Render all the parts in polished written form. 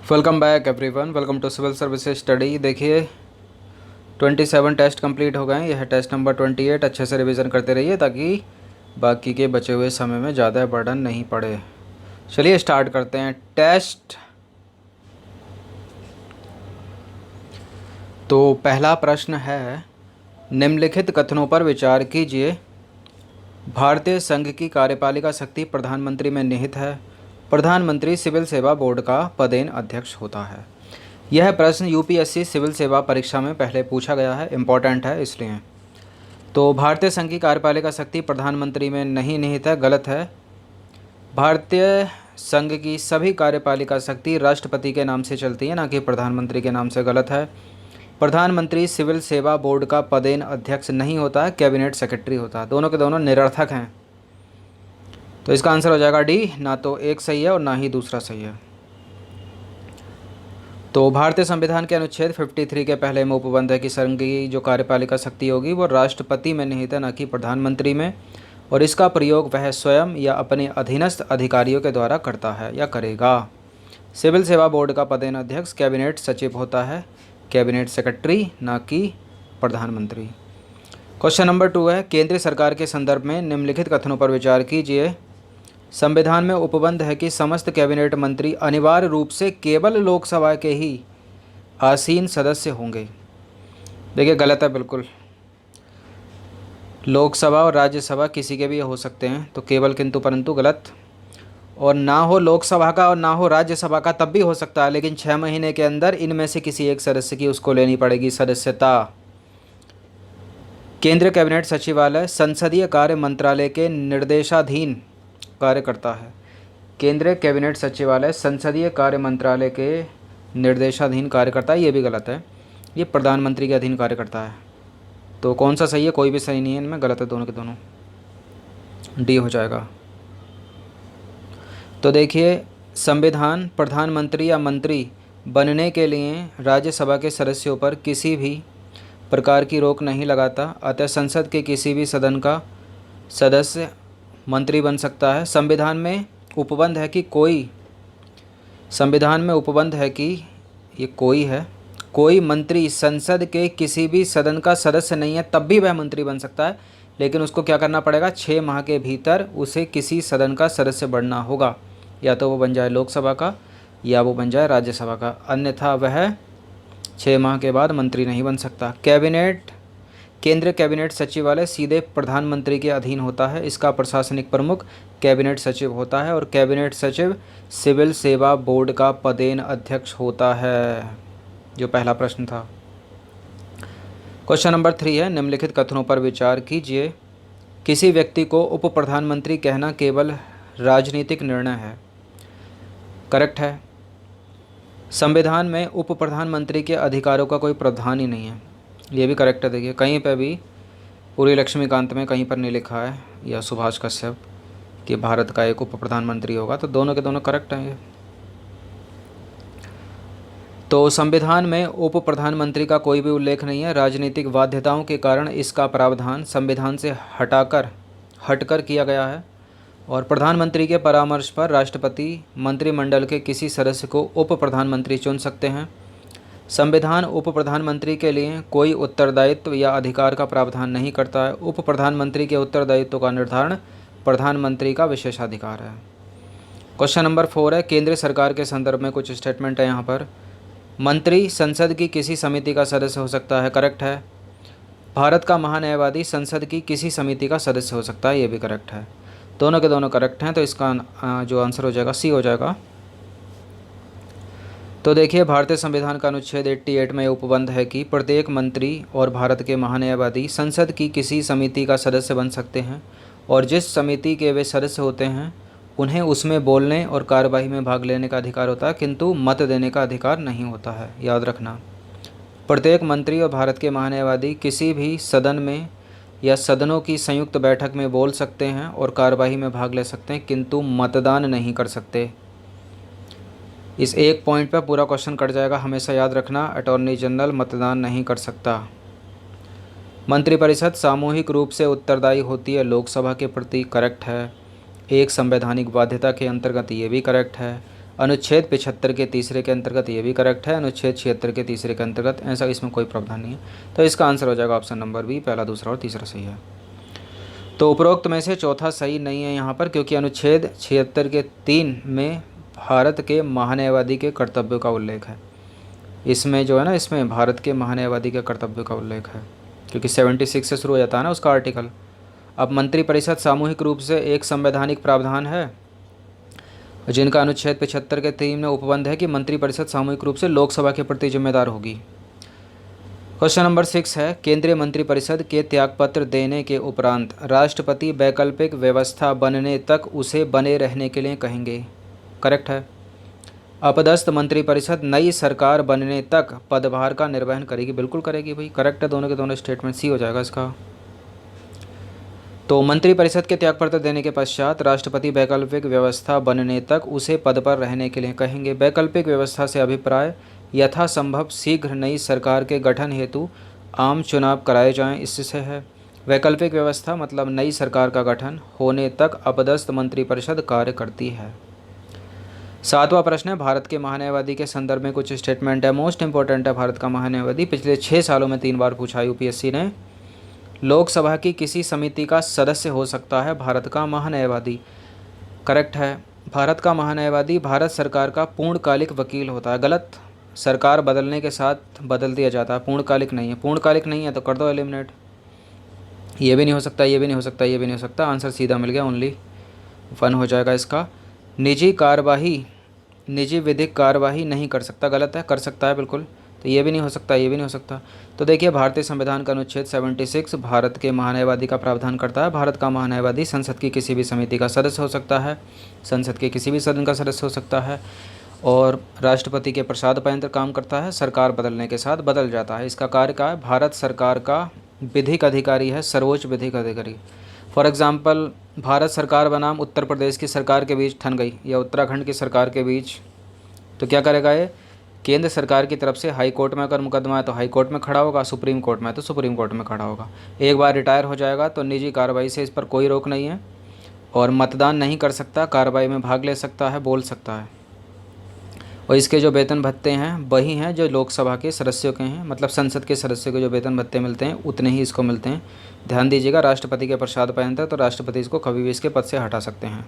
Welcome back everyone, welcome to civil services study. देखिए 27 test complete हो गए हैं। यह है टेस्ट नंबर 28। अच्छे से रिवीजन करते रहिए ताकि बाकी के बचे हुए समय में ज़्यादा बर्डन नहीं पड़े। चलिए स्टार्ट करते हैं टेस्ट। तो पहला प्रश्न है, निम्नलिखित कथनों पर विचार कीजिए। भारतीय संघ की कार्यपालिका शक्ति प्रधानमंत्री में निहित है। प्रधानमंत्री सिविल सेवा बोर्ड का पदेन अध्यक्ष होता है। यह प्रश्न यूपीएससी सिविल सेवा परीक्षा में पहले पूछा गया है, इम्पोर्टेंट है इसलिए। तो भारतीय संघ की कार्यपालिका शक्ति प्रधानमंत्री में नहीं निहित है, गलत है। भारतीय संघ की सभी कार्यपालिका शक्ति राष्ट्रपति के नाम से चलती है, ना कि प्रधानमंत्री के नाम से, गलत है। प्रधानमंत्री सिविल सेवा बोर्ड का पदेन अध्यक्ष नहीं होता है, कैबिनेट सेक्रेटरी होता है। दोनों के दोनों निरर्थक हैं। तो इसका आंसर हो जाएगा डी, ना तो एक सही है और ना ही दूसरा सही है। तो भारतीय संविधान के अनुच्छेद 53 के पहले में उपबंध है कि संघ की जो कार्यपालिका शक्ति होगी वो राष्ट्रपति में निहित है, न कि प्रधानमंत्री में, और इसका प्रयोग वह स्वयं या अपने अधीनस्थ अधिकारियों के द्वारा करता है या करेगा। सिविल सेवा बोर्ड का पदेन अध्यक्ष कैबिनेट सचिव होता है, कैबिनेट सेक्रेटरी, ना कि प्रधानमंत्री। क्वेश्चन नंबर 2 है, केंद्र सरकार के संदर्भ में निम्नलिखित कथनों पर विचार कीजिए। संविधान में उपबंध है कि समस्त कैबिनेट मंत्री अनिवार्य रूप से केवल लोकसभा के ही आसीन सदस्य होंगे। देखिए गलत है बिल्कुल। लोकसभा और राज्यसभा किसी के भी हो सकते हैं, तो केवल किंतु परंतु गलत। और ना हो लोकसभा का और ना हो राज्यसभा का तब भी हो सकता है, लेकिन 6 महीने के अंदर इनमें से किसी एक सदस्य की उसको लेनी पड़ेगी सदस्यता। केंद्रीय कैबिनेट सचिवालय संसदीय कार्य मंत्रालय के निर्देशाधीन कार्य करता है। केंद्रीय कैबिनेट सचिवालय संसदीय कार्य मंत्रालय के निर्देशाधीन कार्य करता है, ये भी गलत है। ये प्रधानमंत्री के अधीन कार्य करता है। तो कौन सा सही है? कोई भी सही नहीं है इनमें, गलत है दोनों के दोनों। डी हो जाएगा। तो देखिए, संविधान प्रधानमंत्री या मंत्री बनने के लिए राज्यसभा के सदस्यों पर किसी भी प्रकार की रोक नहीं लगाता, अतः संसद के किसी भी सदन का सदस्य मंत्री बन सकता है। संविधान में उपबंध है कि ये कोई मंत्री संसद के किसी भी सदन का सदस्य नहीं है, तब भी वह मंत्री बन सकता है, लेकिन उसको क्या करना पड़ेगा? 6 माह के भीतर उसे किसी सदन का सदस्य बनना होगा। या तो वो बन जाए लोकसभा का या वो बन जाए राज्यसभा का, अन्यथा वह 6 माह के बाद मंत्री नहीं बन सकता। केंद्रीय कैबिनेट सचिवालय सीधे प्रधानमंत्री के अधीन होता है। इसका प्रशासनिक प्रमुख कैबिनेट सचिव होता है और कैबिनेट सचिव सिविल सेवा बोर्ड का पदेन अध्यक्ष होता है, जो पहला प्रश्न था। क्वेश्चन नंबर 3 है, निम्नलिखित कथनों पर विचार कीजिए। किसी व्यक्ति को उप प्रधानमंत्री कहना केवल राजनीतिक निर्णय है। करेक्ट है। संविधान में उप प्रधानमंत्री के अधिकारों का कोई प्रावधान ही नहीं है, ये भी करेक्ट है। देखिए कहीं पे भी पूरी लक्ष्मीकांत में कहीं पर नहीं लिखा है, या सुभाष कश्यप, कि भारत का एक उप प्रधानमंत्री होगा। तो दोनों के दोनों करेक्ट हैं ये। तो संविधान में उप प्रधानमंत्री का कोई भी उल्लेख नहीं है। राजनीतिक बाध्यताओं के कारण इसका प्रावधान संविधान से हटकर किया गया है। और प्रधानमंत्री के परामर्श पर राष्ट्रपति मंत्रिमंडल के किसी सदस्य को उप प्रधानमंत्री चुन सकते हैं। संविधान उप प्रधानमंत्री के लिए कोई उत्तरदायित्व या अधिकार का प्रावधान नहीं करता है। उप प्रधानमंत्री के उत्तरदायित्व का निर्धारण प्रधानमंत्री का विशेषाधिकार है। क्वेश्चन नंबर 4 है, केंद्र सरकार के संदर्भ में कुछ स्टेटमेंट है यहाँ पर। मंत्री संसद की किसी समिति का सदस्य हो सकता है, करेक्ट है। भारत का महान्यायवादी संसद की किसी समिति का सदस्य हो सकता है, ये भी करेक्ट है। दोनों के दोनों करेक्ट हैं, तो इसका जो आंसर हो जाएगा सी हो जाएगा। तो देखिए, भारतीय संविधान का अनुच्छेद 88 में उपबंध है कि प्रत्येक मंत्री और भारत के महान्यायवादी संसद की किसी समिति का सदस्य बन सकते हैं, और जिस समिति के वे सदस्य होते हैं उन्हें उसमें बोलने और कार्यवाही में भाग लेने का अधिकार होता है, किंतु मत देने का अधिकार नहीं होता है, याद रखना। प्रत्येक मंत्री और भारत के महान्यायवादी किसी भी सदन में या सदनों की संयुक्त बैठक में बोल सकते हैं और कार्यवाही में भाग ले सकते हैं, किंतु मतदान नहीं कर सकते। इस एक पॉइंट पर पूरा क्वेश्चन कट जाएगा, हमेशा याद रखना। अटॉर्नी जनरल मतदान नहीं कर सकता। मंत्रिपरिषद सामूहिक रूप से उत्तरदायी होती है लोकसभा के प्रति, करेक्ट है। एक संवैधानिक बाध्यता के अंतर्गत, ये भी करेक्ट है। अनुच्छेद 75 के तीसरे के अंतर्गत, ये भी करेक्ट है। अनुच्छेद 76 के तीसरे के अंतर्गत, ऐसा इसमें कोई प्रावधान नहीं है। तो इसका आंसर हो जाएगा ऑप्शन नंबर बी, पहला, दूसरा और तीसरा सही है। तो उपरोक्त में से चौथा सही नहीं है यहाँ पर, क्योंकि अनुच्छेद 76 के 3 में भारत के महान्यायवादी के कर्तव्यों का उल्लेख है। इसमें जो है ना, इसमें भारत के महान्यायवादी के कर्तव्यों का उल्लेख है, क्योंकि 76 से शुरू हो जाता है ना उसका आर्टिकल। अब मंत्रिपरिषद सामूहिक रूप से एक संवैधानिक प्रावधान है, जिनका अनुच्छेद 75 के 3 में उपबंध है कि मंत्रिपरिषद सामूहिक रूप से लोकसभा के प्रति जिम्मेदार होगी। क्वेश्चन नंबर 6 है, केंद्रीय मंत्रिपरिषद के त्यागपत्र देने के उपरांत राष्ट्रपति वैकल्पिक व्यवस्था बनने तक उसे बने रहने के लिए कहेंगे। करेक्ट है। अपदस्थ मंत्रिपरिषद नई सरकार बनने तक पदभार का निर्वहन करेगी। बिल्कुल करेगी भाई, करेक्ट है। दोनों के दोनों स्टेटमेंट सी हो जाएगा इसका। तो मंत्रिपरिषद के त्यागपत्र देने के पश्चात राष्ट्रपति वैकल्पिक व्यवस्था बनने तक उसे पद पर रहने के लिए कहेंगे। वैकल्पिक व्यवस्था से अभिप्राय यथासंभव शीघ्र नई सरकार के गठन हेतु आम चुनाव कराए जाएं, इससे है। वैकल्पिक व्यवस्था मतलब नई सरकार का गठन होने तक अपदस्थ मंत्रिपरिषद कार्य करती है। 7वां प्रश्न है, भारत के महान्यायवादी के संदर्भ में कुछ स्टेटमेंट है। मोस्ट इंपॉर्टेंट है भारत का महान्यायवादी, पिछले 6 सालों में 3 बार पूछा यूपीएससी ने। लोकसभा की किसी समिति का सदस्य हो सकता है भारत का महान्यायवादी। करेक्ट है। भारत का महान्यायवादी भारत सरकार का पूर्णकालिक वकील होता है। गलत, सरकार बदलने के साथ बदल दिया जाता है, पूर्णकालिक नहीं है। पूर्णकालिक नहीं है तो कर दो एलिमिनेट। ये भी नहीं हो सकता, ये भी नहीं हो सकता, ये भी नहीं हो सकता। आंसर सीधा मिल गया, ओनली 1 हो जाएगा इसका। निजी विधिक कार्यवाही नहीं कर सकता, गलत है। कर सकता है बिल्कुल। तो ये भी नहीं हो सकता, ये भी नहीं हो सकता। तो देखिए, भारतीय संविधान का अनुच्छेद 76 भारत के महान्यायवादी का प्रावधान करता है। भारत का महान्यायवादी संसद की किसी भी समिति का सदस्य हो सकता है, संसद के किसी भी सदन का सदस्य हो सकता है, और राष्ट्रपति के प्रसाद पर्यंत काम करता है। सरकार बदलने के साथ बदल जाता है। इसका कार्य क्या है? भारत सरकार का विधिक अधिकारी है, सर्वोच्च विधिक अधिकारी। फॉर एग्ज़ाम्पल, भारत सरकार बनाम उत्तर प्रदेश की सरकार के बीच ठन गई या उत्तराखंड की सरकार के बीच, तो क्या करेगा ये? केंद्र सरकार की तरफ से हाई कोर्ट में अगर मुकदमा है तो हाई कोर्ट में खड़ा होगा, सुप्रीम कोर्ट में है तो सुप्रीम कोर्ट में खड़ा होगा। एक बार रिटायर हो जाएगा तो निजी कार्रवाई से इस पर कोई रोक नहीं है, और मतदान नहीं कर सकता, कार्रवाई में भाग ले सकता है, बोल सकता है। और इसके जो वेतन भत्ते हैं वही हैं जो लोकसभा के सदस्यों के हैं, मतलब संसद के सदस्यों को जो वेतन भत्ते मिलते हैं उतने ही इसको मिलते हैं। ध्यान दीजिएगा, राष्ट्रपति के प्रसाद पर्यंत है तो राष्ट्रपति इसको कभी भी इसके पद से हटा सकते हैं।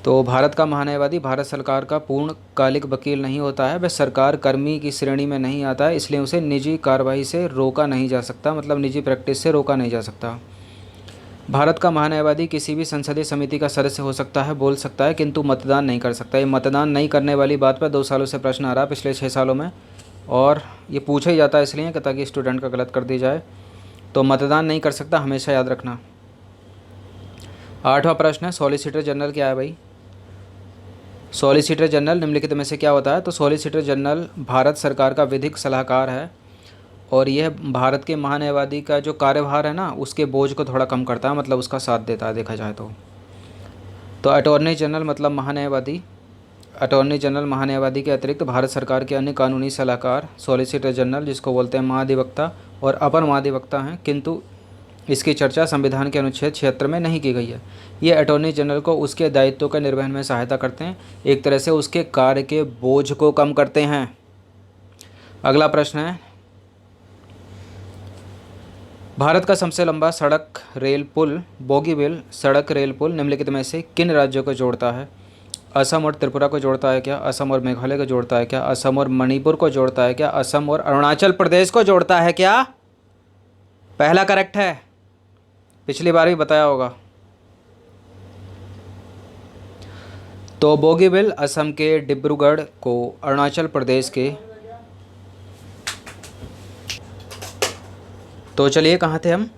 तो भारत का महान्यायवादी भारत सरकार का पूर्णकालिक वकील नहीं होता है, वह सरकार कर्मी की श्रेणी में नहीं आता है, इसलिए उसे निजी कार्रवाई से रोका नहीं जा सकता, मतलब निजी प्रैक्टिस से रोका नहीं जा सकता। भारत का महान्यायवादी किसी भी संसदीय समिति का सदस्य हो सकता है, बोल सकता है, किंतु मतदान नहीं कर सकता। ये मतदान नहीं करने वाली बात पर 2 सालों से प्रश्न आ रहा है, पिछले 6 सालों में, और ये पूछा ही जाता है इसलिए कि ताकि स्टूडेंट का गलत कर दी जाए। तो मतदान नहीं कर सकता, हमेशा याद रखना। 8वां प्रश्न है, सॉलिसिटर जनरल क्या है भाई? सॉलिसिटर जनरल निम्नलिखित में से क्या होता है? तो सॉलिसिटर जनरल भारत सरकार का विधिक सलाहकार है, और यह भारत के महान्यायवादी का जो कार्यभार है ना, उसके बोझ को थोड़ा कम करता है, मतलब उसका साथ देता है देखा जाए तो अटॉर्नी जनरल मतलब महान्यायवादी। अटॉर्नी जनरल महान्यायवादी के अतिरिक्त भारत सरकार के अन्य कानूनी सलाहकार सॉलिसिटर जनरल, जिसको बोलते हैं महाधिवक्ता और अपर महाधिवक्ता हैं, किंतु इसकी चर्चा संविधान के अनुच्छेद 76 में नहीं की गई है। ये अटॉर्नी जनरल को उसके दायित्वों के निर्वहन में सहायता करते हैं, एक तरह से उसके कार्य के बोझ को कम करते हैं। अगला प्रश्न है, भारत का सबसे लंबा सड़क रेल पुल बोगीबिल सड़क रेल पुल निम्नलिखित में से किन राज्यों को जोड़ता है? असम और त्रिपुरा को जोड़ता है क्या? असम और मेघालय को जोड़ता है क्या? असम और मणिपुर को जोड़ता है क्या? असम और अरुणाचल प्रदेश को जोड़ता है क्या? पहला करेक्ट है, पिछली बार भी बताया होगा। तो बोगीबिल असम के डिब्रूगढ़ को अरुणाचल प्रदेश के, तो चलिए कहाँ थे हम?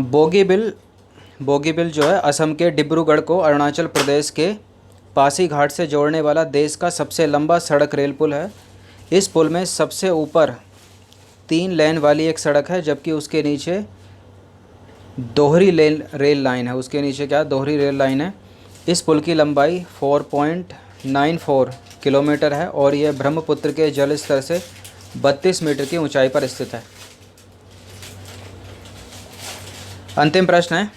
बोगीबिल जो है असम के डिब्रूगढ़ को अरुणाचल प्रदेश के पासीघाट से जोड़ने वाला देश का सबसे लंबा सड़क रेल पुल है। इस पुल में सबसे ऊपर 3 लेन वाली एक सड़क है, जबकि उसके नीचे दोहरी रेल लाइन है। उसके नीचे क्या? दोहरी रेल लाइन है। इस पुल की लंबाई 4.94 किलोमीटर है, और यह ब्रह्मपुत्र के जल स्तर से 32 मीटर की ऊंचाई पर स्थित है। अंतिम प्रश्न है,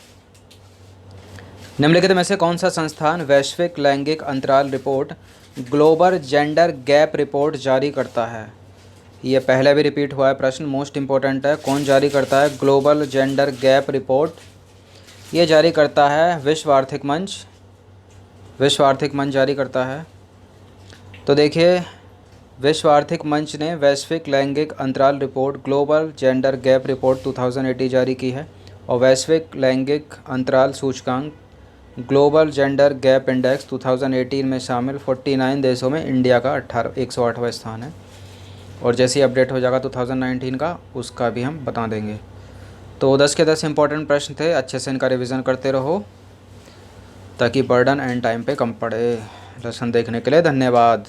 निम्नलिखित में से कौन सा संस्थान वैश्विक लैंगिक अंतराल report global gender gap report जारी करता है? ये पहले भी रिपीट हुआ है प्रश्न, मोस्ट इंपॉर्टेंट है। कौन जारी करता है ग्लोबल जेंडर गैप रिपोर्ट? ये जारी करता है विश्व आर्थिक मंच। विश्व आर्थिक मंच जारी करता है। तो देखिए, विश्व आर्थिक मंच ने वैश्विक लैंगिक अंतराल report global gender gap report 2018 जारी की है, और वैश्विक लैंगिक अंतराल सूचकांक ग्लोबल जेंडर गैप इंडेक्स 2018 में शामिल 49 देशों में इंडिया का 108वां स्थान है। और जैसे ही अपडेट हो जाएगा 2019 का, उसका भी हम बता देंगे। तो 10 के 10 इंपॉर्टेंट प्रश्न थे, अच्छे से इनका रिवीजन करते रहो ताकि बर्डन एंड टाइम पे कम पड़े। लेसन देखने के लिए धन्यवाद।